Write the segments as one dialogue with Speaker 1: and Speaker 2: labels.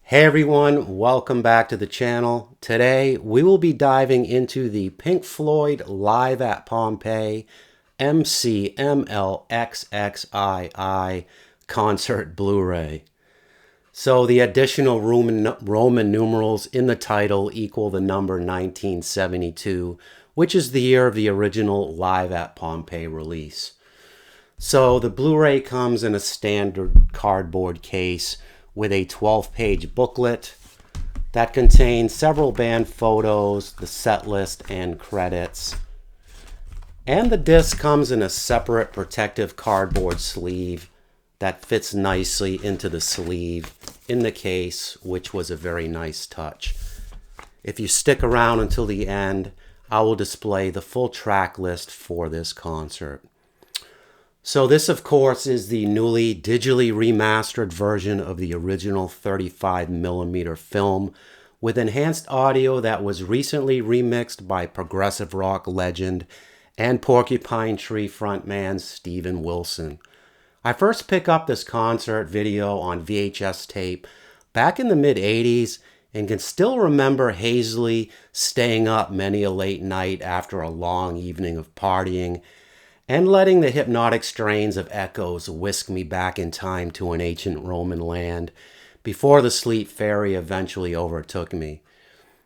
Speaker 1: Hey everyone, welcome back to the channel. Today we will be diving into the Pink Floyd Live at Pompeii MCMLXXII concert Blu-ray. So the additional Roman numerals in the title equal the number 1972, which is the year of the original Live at Pompeii release. So the Blu-ray comes in a standard cardboard case with a 12-page booklet that contains several band photos, the set list, and credits. And the disc comes in a separate protective cardboard sleeve that fits nicely into the sleeve in the case, which was a very nice touch. If you stick around until the end, I will display the full track list for this concert. So this, of course, is the newly digitally remastered version of the original 35mm film with enhanced audio that was recently remixed by progressive rock legend and Porcupine Tree frontman Steven Wilson. I first picked up this concert video on VHS tape back in the mid-80s and can still remember hazily staying up many a late night after a long evening of partying and letting the hypnotic strains of echoes whisk me back in time to an ancient Roman land before the sleep fairy eventually overtook me.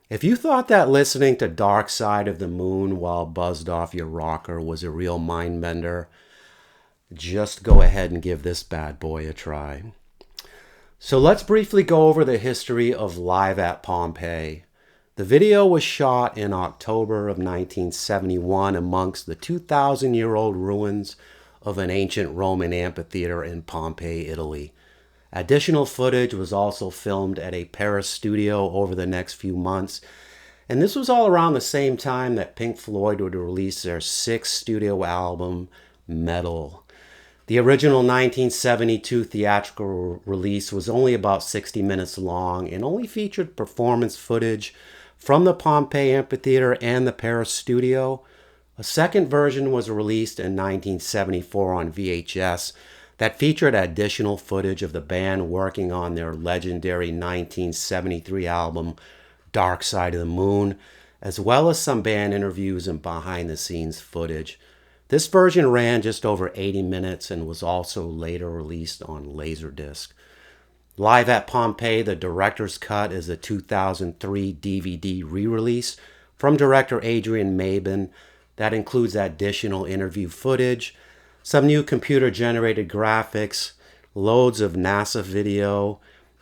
Speaker 1: If you thought that listening to Dark Side of the Moon while buzzed off your rocker was a real mind bender, just go ahead and give this bad boy a try. So let's briefly go over the history of Live at Pompeii. The video was shot in October of 1971 amongst the 2,000-year-old ruins of an ancient Roman amphitheater in Pompeii, Italy. Additional footage was also filmed at a Paris studio over the next few months, and this was all around the same time that Pink Floyd would release their sixth studio album, Meddle. The original 1972 theatrical release was only about 60 minutes long and only featured performance footage from the Pompeii Amphitheater and the Paris studio. A second version was released in 1974 on VHS that featured additional footage of the band working on their legendary 1973 album, Dark Side of the Moon, as well as some band interviews and behind-the-scenes footage. This version ran just over 80 minutes and was also later released on Laserdisc. Live at Pompeii, the director's cut, is a 2003 DVD re-release from director Adrian Mabin that includes additional interview footage, some new computer-generated graphics, loads of NASA video,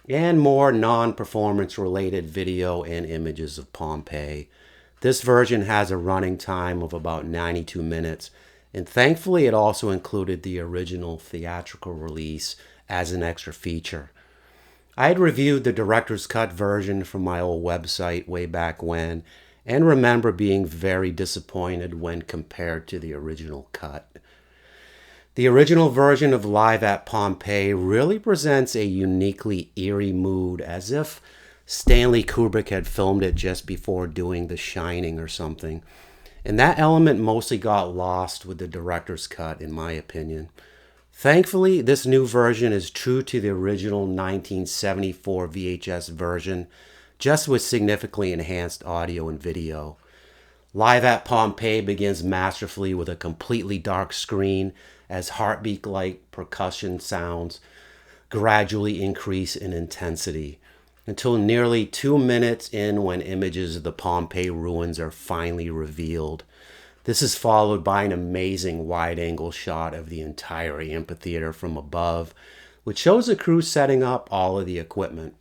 Speaker 1: and more non-performance related video and images of Pompeii. This version has a running time of about 92 minutes, and thankfully it also included the original theatrical release as an extra feature. I had reviewed the director's cut version from my old website way back when, and remember being very disappointed when compared to the original cut. The original version of Live at Pompeii really presents a uniquely eerie mood, as if Stanley Kubrick had filmed it just before doing The Shining or something. And that element mostly got lost with the director's cut, in my opinion. Thankfully, this new version is true to the original 1974 VHS version, just with significantly enhanced audio and video. Live at Pompeii begins masterfully with a completely dark screen as heartbeat-like percussion sounds gradually increase in intensity, until nearly 2 minutes in when images of the Pompeii ruins are finally revealed. This is followed by an amazing wide-angle shot of the entire amphitheater from above, which shows the crew setting up all of the equipment.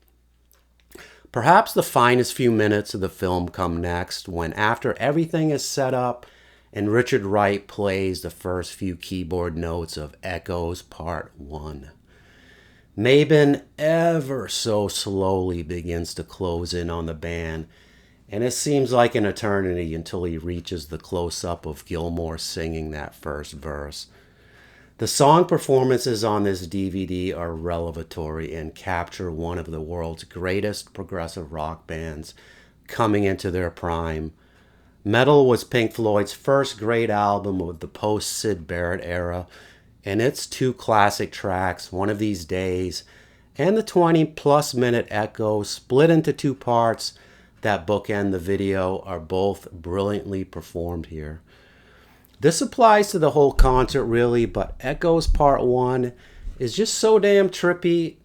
Speaker 1: Perhaps the finest few minutes of the film come next, when after everything is set up and Richard Wright plays the first few keyboard notes of Echoes Part 1. Mabin ever so slowly begins to close in on the band, and it seems like an eternity until he reaches the close-up of Gilmour singing that first verse. The song performances on this DVD are revelatory and capture one of the world's greatest progressive rock bands coming into their prime. Meddle was Pink Floyd's first great album of the post-Syd Barrett era, and its two classic tracks, One of These Days and the 20-plus minute echo split into two parts that bookend the video are both brilliantly performed here. This applies to the whole concert really, but Echoes Part 1 is just so damn trippy.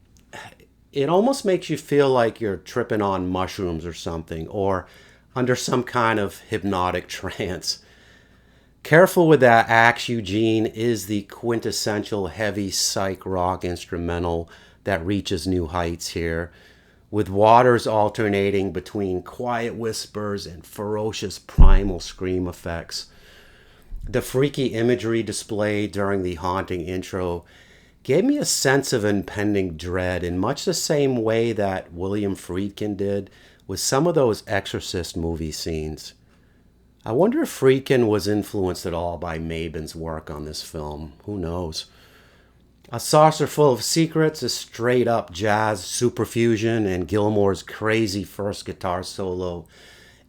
Speaker 1: It almost makes you feel like you're tripping on mushrooms or something, or under some kind of hypnotic trance. Careful with that, Axe Eugene is the quintessential heavy psych rock instrumental that reaches new heights here, with waters alternating between quiet whispers and ferocious primal scream effects. The freaky imagery displayed during the haunting intro gave me a sense of impending dread in much the same way that William Friedkin did with some of those Exorcist movie scenes. I wonder if Friedkin was influenced at all by Mabin's work on this film. Who knows? A Saucer Full of Secrets is straight up jazz superfusion, and Gilmour's crazy first guitar solo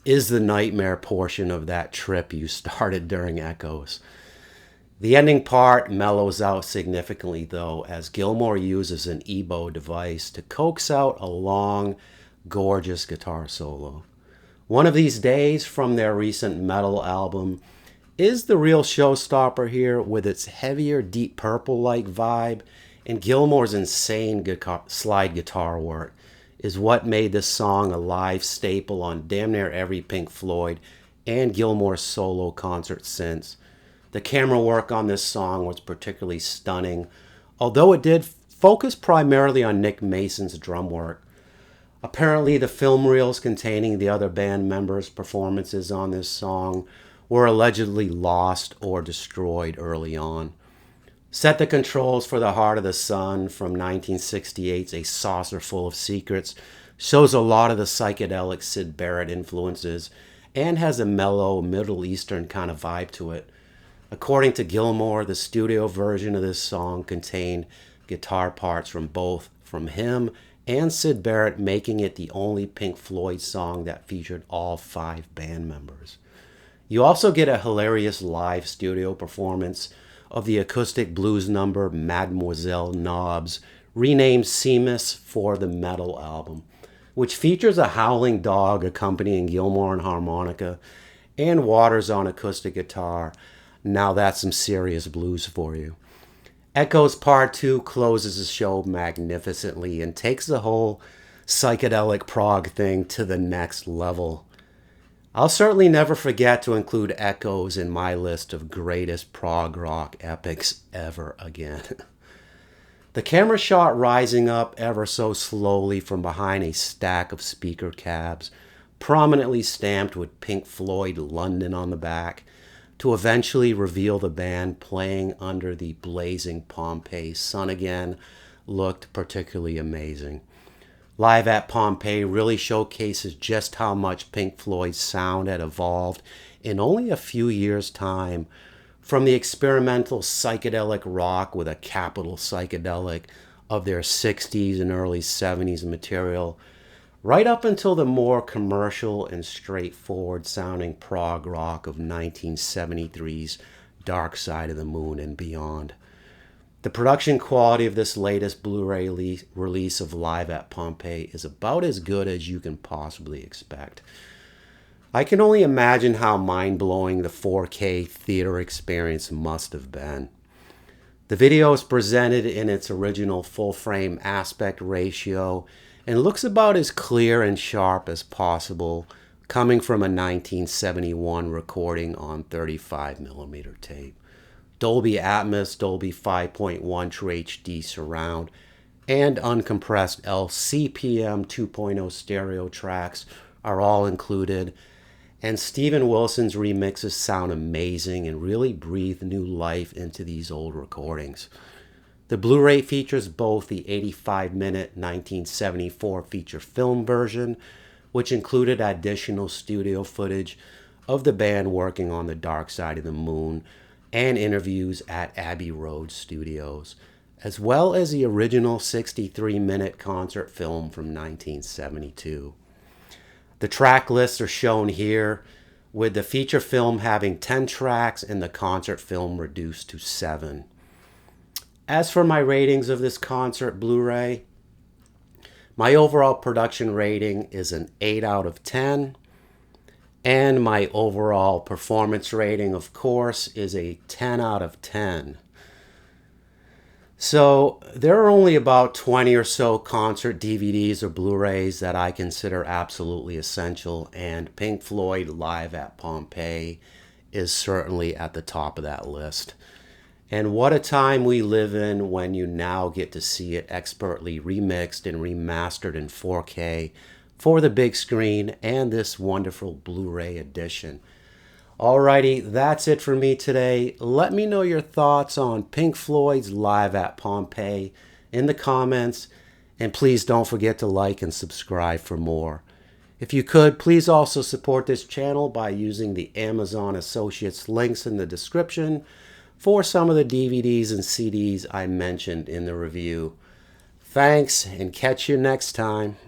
Speaker 1: is the nightmare portion of that trip you started during Echoes. The ending part mellows out significantly though, as Gilmour uses an EBow device to coax out a long, gorgeous guitar solo. One of These Days from their recent Meddle album is the real showstopper here, with its heavier Deep Purple-like vibe, and Gilmour's insane slide guitar work is what made this song a live staple on damn near every Pink Floyd and Gilmour solo concert since. The camera work on this song was particularly stunning, although it did focus primarily on Nick Mason's drum work. Apparently, the film reels containing the other band members' performances on this song were allegedly lost or destroyed early on. Set the controls for The Heart of the Sun from 1968's A Saucer Full of Secrets shows a lot of the psychedelic Syd Barrett influences and has a mellow Middle Eastern kind of vibe to it. According to Gilmour, the studio version of this song contained guitar parts from him and Syd Barrett, making it the only Pink Floyd song that featured all 5 band members. You also get a hilarious live studio performance of the acoustic blues number Mademoiselle Knobs, renamed Seamus for the Meddle album, which features a howling dog accompanying Gilmour on harmonica and Waters on acoustic guitar. Now that's some serious blues for you. Echoes Part 2 closes the show magnificently and takes the whole psychedelic prog thing to the next level. I'll certainly never forget to include Echoes in my list of greatest prog rock epics ever again. The camera shot rising up ever so slowly from behind a stack of speaker cabs, prominently stamped with Pink Floyd London on the back, to eventually reveal the band playing under the blazing Pompeii sun again, looked particularly amazing. Live at Pompeii really showcases just how much Pink Floyd's sound had evolved in only a few years' time, from the experimental psychedelic rock with a capital psychedelic of their 60s and early 70s material, right up until the more commercial and straightforward sounding prog rock of 1973's Dark Side of the Moon and beyond. The production quality of this latest Blu-ray release of Live at Pompeii is about as good as you can possibly expect. I can only imagine how mind-blowing the 4K theater experience must have been. The video is presented in its original full-frame aspect ratio and looks about as clear and sharp as possible, coming from a 1971 recording on 35mm tape. Dolby Atmos, Dolby 5.1 True HD surround, and uncompressed LCPM 2.0 stereo tracks are all included, and Steven Wilson's remixes sound amazing and really breathe new life into these old recordings. The Blu-ray features both the 85-minute 1974 feature film version, which included additional studio footage of the band working on The Dark Side of the Moon and interviews at Abbey Road Studios, as well as the original 63-minute concert film from 1972. The track lists are shown here, with the feature film having 10 tracks and the concert film reduced to 7. As for my ratings of this concert Blu-ray, My overall production rating is an 8 out of 10. And my overall performance rating, of course, is a 10 out of 10. So there are only about 20 or so concert DVDs or Blu-rays that I consider absolutely essential, and Pink Floyd Live at Pompeii is certainly at the top of that list. And what a time we live in when you now get to see it expertly remixed and remastered in 4K for the big screen and this wonderful Blu-ray edition. Alrighty, that's it for me today. Let me know your thoughts on Pink Floyd's Live at Pompeii in the comments, and please don't forget to like and subscribe for more. If you could, please also support this channel by using the Amazon Associates links in the description for some of the DVDs and CDs I mentioned in the review. Thanks, and catch you next time.